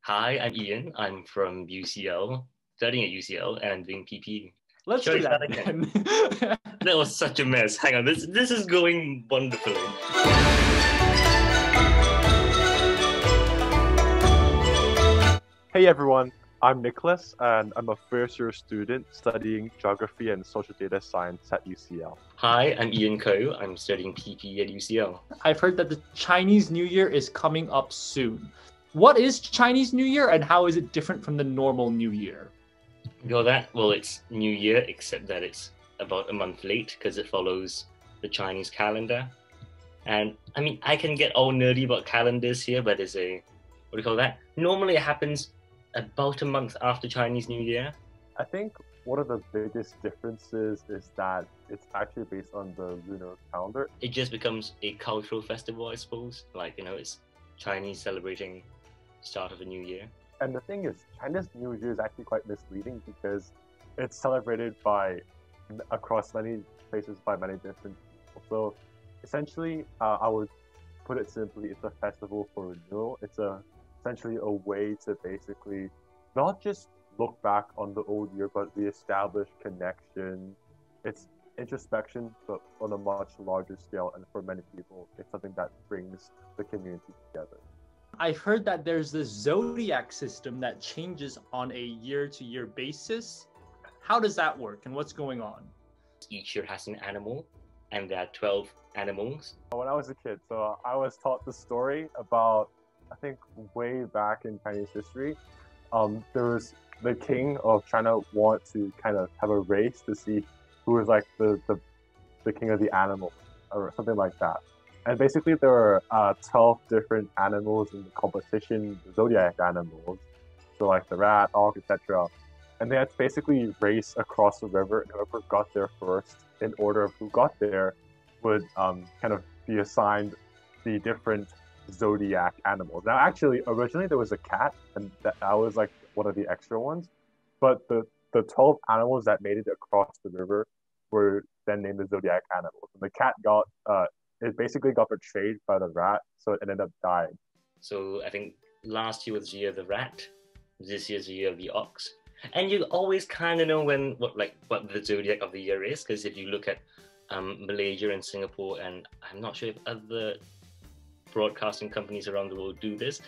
Hi, I'm Ian. I'm from UCL, studying at UCL and doing PP. Let's Shall do we that start again. That was such a mess. Hang on, this is going wonderfully. Hey everyone, I'm Nicholas and I'm a first-year student studying Geography and Social Data Science at UCL. Hi, I'm Ian Ko. I'm studying PP at UCL. I've heard that the Chinese New Year is coming up soon. What is Chinese New Year and how is it different from the normal New Year? Well, it's New Year, except that it's about a month late because it follows the Chinese calendar. And I mean, I can get all nerdy about calendars here, but it's what do you call that? Normally it happens about a month after Chinese New Year. I think one of the biggest differences is that it's actually based on the lunar calendar. It just becomes a cultural festival, I suppose. Like, it's Chinese celebrating the start of a new year. And the thing is, China's New Year is actually quite misleading because it's celebrated across many places by many different people. So essentially, I would put it simply, it's a festival for renewal. It's essentially a way to basically not just look back on the old year, but reestablish connection. It's introspection, but on a much larger scale. And for many people, it's something that brings the community together. I've heard that there's this Zodiac system that changes on a year-to-year basis. How does that work and what's going on? Each year has an animal, and there are 12 animals. When I was a kid, so I was taught the story about, I think way back in Chinese history, there was the king of China want to kind of have a race to see who was like the king of the animals or something like that. And basically there were 12 different animals in the competition, the Zodiac animals, so like the rat, ox, etc. And they had to basically race across the river, and whoever got there first, in order of who got there, would kind of be assigned the different Zodiac animals. Now, actually, originally there was a cat, and that was like one of the extra ones. But the 12 animals that made it across the river were then named the Zodiac animals. And the cat it basically got betrayed by the rat, so it ended up dying. So I think last year was the year of the rat, this year's the year of the ox. And you always kind of know what the Zodiac of the year is, because if you look at Malaysia and Singapore, and I'm not sure if other broadcasting companies around the world do this.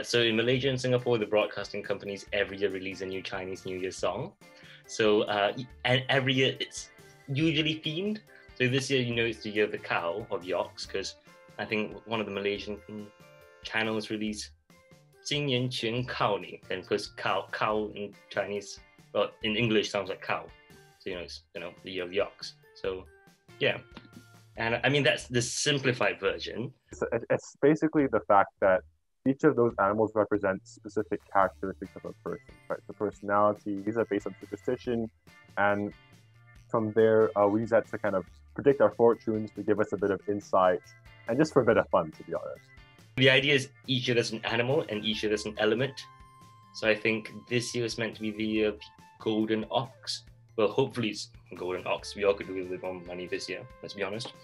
So in Malaysia and Singapore, the broadcasting companies every year release a new Chinese New Year song. So and every year it's usually themed. So this year, it's the year of the cow or the ox, because I think one of the Malaysian channels released 今年全靠你, and because cow in Chinese, well, in English sounds like cow. So it's the year of the ox. So yeah. And I mean, that's the simplified version. It's basically the fact that each of those animals represent specific characteristics of a person, right? The personalities are based on superstition, and from there, we use that to kind of predict our fortunes, to give us a bit of insight, and just for a bit of fun, to be honest. The idea is each year there's an animal, and each year there's an element. So I think this year is meant to be the year of golden ox. Well, hopefully it's golden ox. We all could do with a bit more money this year, let's be honest.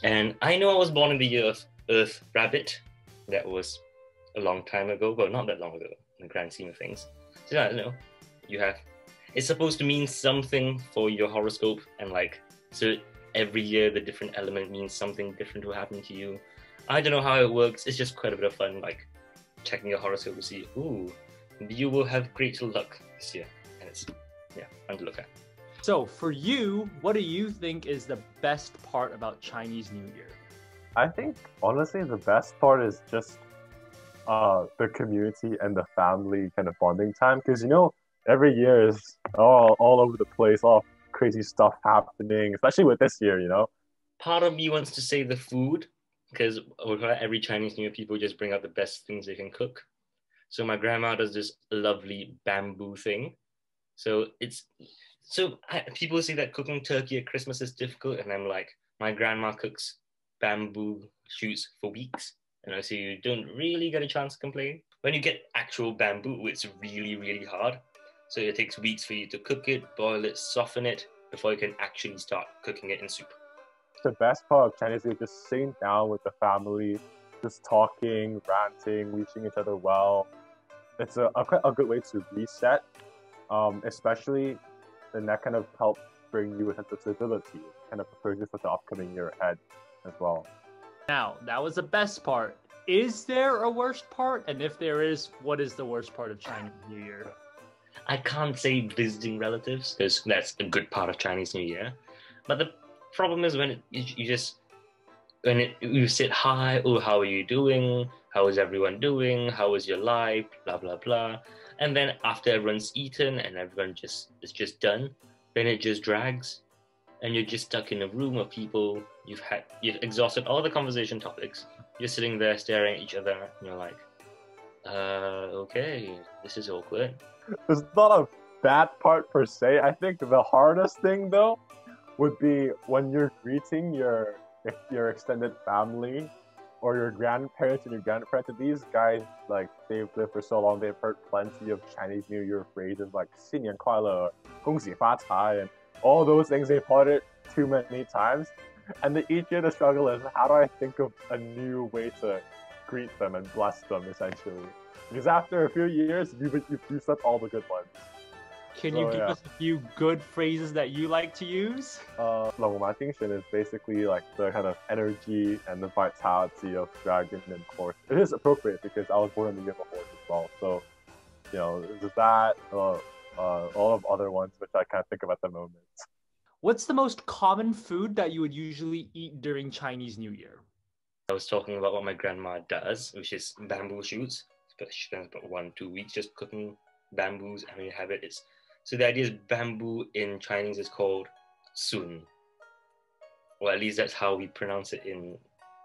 And I know I was born in the year of Earth Rabbit. That was a long time ago. Well, not that long ago in the grand scheme of things. So I don't know. It's supposed to mean something for your horoscope, and so every year the different element means something different will happen to you. I don't know how it works. It's just quite a bit of fun, checking your horoscope to see, you will have great luck this year. And it's fun to look at. So for you, what do you think is the best part about Chinese New Year? I think, honestly, the best part is just the community and the family kind of bonding time. Because, every year is all over the place, all crazy stuff happening, especially with this year, Part of me wants to say the food, because every Chinese New Year, people just bring out the best things they can cook. So my grandma does this lovely bamboo thing. So people say that cooking turkey at Christmas is difficult, and I'm like, my grandma cooks bamboo shoots for weeks, so you don't really get a chance to complain. When you get actual bamboo, it's really, really hard. So it takes weeks for you to cook it, boil it, soften it, before you can actually start cooking it in soup. The best part of Chinese is just sitting down with the family, just talking, ranting, wishing each other well. it's a good way to reset, especially, and that kind of helps bring you a sense of stability, kind of prepares you for the upcoming year ahead as well. Now, that was the best part. Is there a worst part? And if there is, what is the worst part of Chinese New Year? I can't say visiting relatives because that's a good part of Chinese New Year. But the problem is when you say hi, oh, how are you doing? How is everyone doing? How is your life? Blah blah blah. And then after everyone's eaten and it's just done, then it just drags, and you're just stuck in a room of people. You've exhausted all the conversation topics. You're sitting there staring at each other, and you're like, okay, this is awkward. There's not a bad part per se. I think the hardest thing though would be when you're greeting your extended family or your grandparents and your grandparents. And these guys, like, they've lived for so long, they've heard plenty of Chinese New Year phrases like 新年快乐, 恭喜发财, and all those things. They've heard it too many times. And each year the struggle is, how do I think of a new way to greet them and bless them, essentially? Because after a few years, you've used up all the good ones. Can you give us a few good phrases that you like to use? 龙马精神 is basically like the kind of energy and the vitality of dragon and horse. It is appropriate because I was born in the year of a horse as well. So, there's that, all of other ones which I can't think of at the moment. What's the most common food that you would usually eat during Chinese New Year? I was talking about what my grandma does, which is bamboo shoots. She spends about 1-2 weeks just cooking bamboos, and we have it. So the idea is bamboo in Chinese is called sun. Or at least that's how we pronounce it in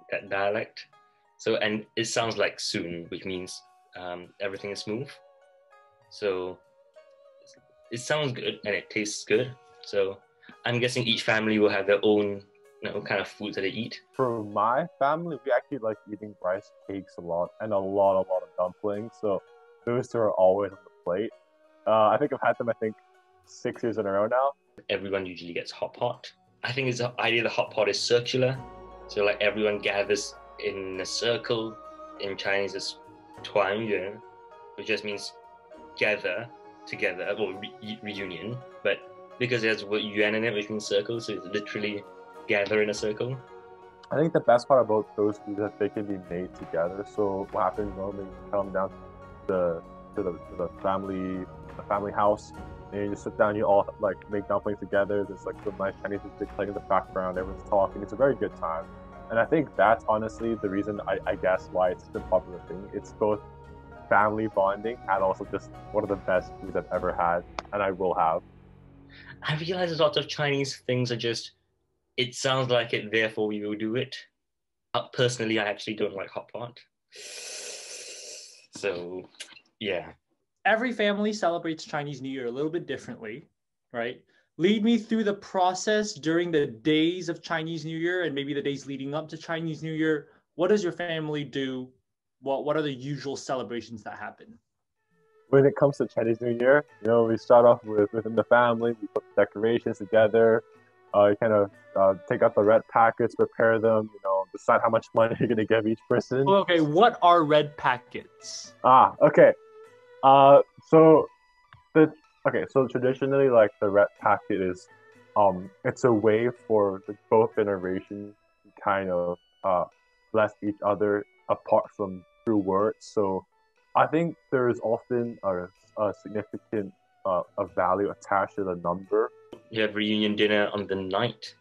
that dialect. So, and it sounds like sun, which means everything is smooth. So it sounds good and it tastes good. So I'm guessing each family will have their own kind of food that they eat. For my family, we actually like eating rice cakes a lot and a lot of dumplings. So those two are always on the plate. I think I've had them, 6 years in a row now. Everyone usually gets hot pot. I think it's the idea the hot pot is circular. So like everyone gathers in a circle. In Chinese, it's 团圆, which just means gather together or reunion. But because it has the word yuan in it, which means circle, so it's literally gather in a circle. I think the best part about those foods is that they can be made together. So what happens normally, you come down to the family house, and you just sit down, you all like make dumplings together. There's like some nice Chinese music playing in the background, everyone's talking. It's a very good time. And I think that's honestly the reason, I guess, why it's such a popular thing. It's both family bonding and also just one of the best foods I've ever had, and I will have. I realize a lot of Chinese things are just, it sounds like it, therefore we will do it. Personally, I actually don't like hot pot. So, yeah. Every family celebrates Chinese New Year a little bit differently, right? Lead me through the process during the days of Chinese New Year and maybe the days leading up to Chinese New Year. What does your family do? What are the usual celebrations that happen? When it comes to Chinese New Year, we start off within the family. We put decorations together. You kind of take out the red packets, prepare them. Decide how much money you're gonna give each person. Okay, what are red packets? Okay. So traditionally, like, the red packet is, it's a way for both generations to kind of bless each other apart from through words. So I think there is often a significant a value attached to the number. You have reunion dinner on the night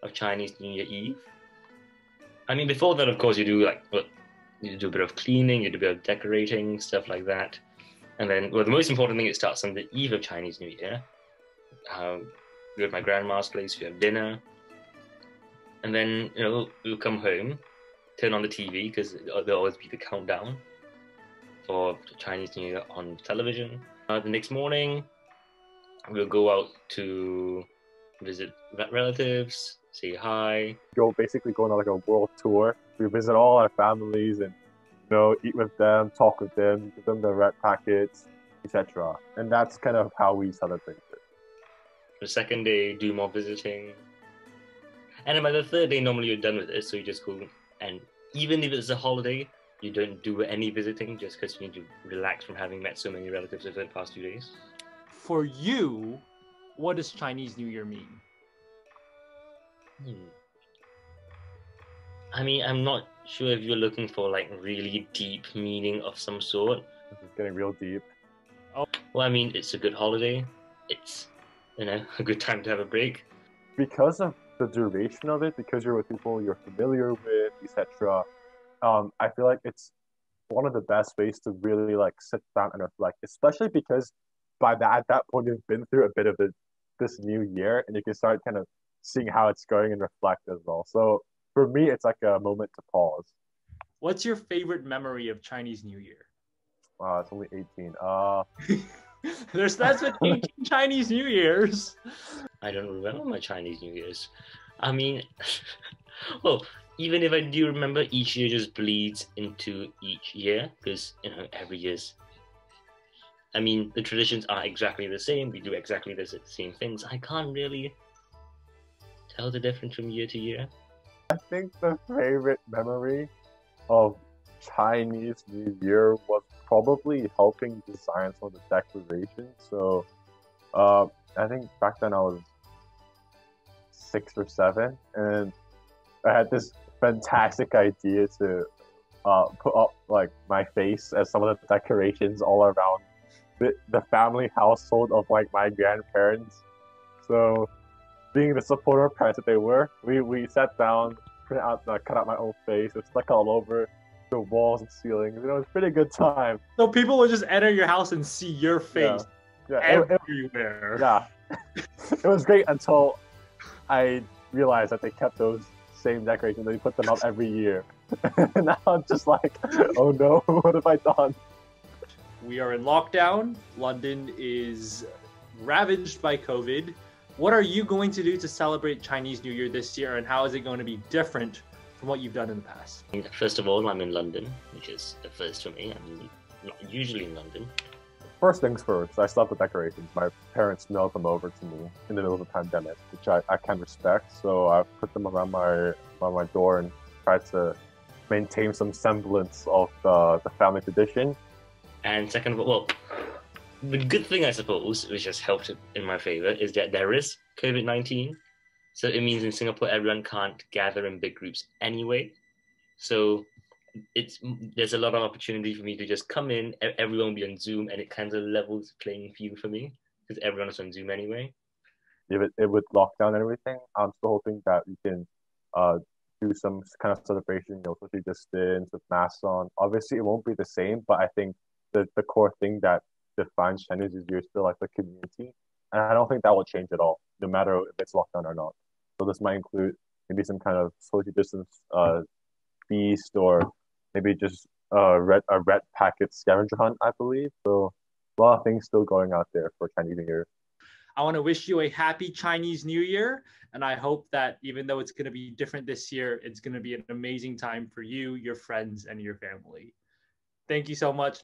of Chinese New Year Eve. I mean, before that, of course, you do you do a bit of cleaning, you do a bit of decorating, stuff like that. And then, the most important thing, it starts on the eve of Chinese New Year. You go to my grandma's place, you have dinner. And then, we'll come home, turn on the TV, because there'll always be the countdown for Chinese New Year on television. The next morning, we'll go out to visit relatives, say hi. Basically go on like a world tour. We visit all our families and eat with them, talk with them, give them the red packets, etc. And that's kind of how we celebrate it. The second day, do more visiting. And then by the third day, normally you're done with it, so you just go, and even if it's a holiday, you don't do any visiting just because you need to relax from having met so many relatives over the past 2 days? For you, what does Chinese New Year mean? I mean, I'm not sure if you're looking for like really deep meaning of some sort. This is getting real deep. Well, I mean, it's a good holiday. It's, a good time to have a break. Because of the duration of it, because you're with people you're familiar with, etc. I feel like it's one of the best ways to really like sit down and reflect, especially because at that point you've been through a bit of this new year, and you can start kind of seeing how it's going and reflect as well. So for me, it's like a moment to pause. What's your favorite memory of Chinese New Year? It's only 18. That's been 18 Chinese New Years. I don't remember my Chinese New Year's. I mean, well, even if I do remember, each year just bleeds into each year because, every year's. I mean, the traditions are exactly the same. We do exactly the same things. I can't really tell the difference from year to year. I think the favorite memory of Chinese New Year was probably helping design some of the decorations. So I think back then I was 6 or 7, and I had this fantastic idea to put up like my face as some of the decorations all around the family household of like my grandparents. So being the supportive parents that they were, we sat down, cut out my own face, it was stuck all over the walls and ceilings. It was a pretty good time. So people would just enter your house and see your face everywhere. Yeah. It was great until I realized that they kept those same decorations. They put them up every year. And now I'm just like, oh no, what have I done? We are in lockdown. London is ravaged by COVID. What are you going to do to celebrate Chinese New Year this year, and how is it going to be different from what you've done in the past? First of all, I'm in London, which is a first for me. I'm not usually in London. First things first, I still have the decorations. My parents mailed them over to me in the middle of the pandemic, which I can respect. So I put them around my door and tried to maintain some semblance of the family tradition. And second of all, the good thing, I suppose, which has helped in my favor, is that there is COVID-19. So it means in Singapore, everyone can't gather in big groups anyway. So there's a lot of opportunity for me to just come in, everyone will be on Zoom, and it kind of levels the playing field for me because everyone is on Zoom anyway. With lockdown and everything, I'm still hoping that we can do some kind of celebration, socially distance with masks on. Obviously, it won't be the same, but I think the core thing that defines Chinese New Year is still like the community, and I don't think that will change at all, no matter if it's lockdown or not. So this might include maybe some kind of social distance feast, or maybe just a red packet scavenger hunt, I believe. So a lot of things still going out there for Chinese New Year. I want to wish you a happy Chinese New Year, and I hope that even though it's going to be different this year, it's going to be an amazing time for you, your friends, and your family. Thank you so much.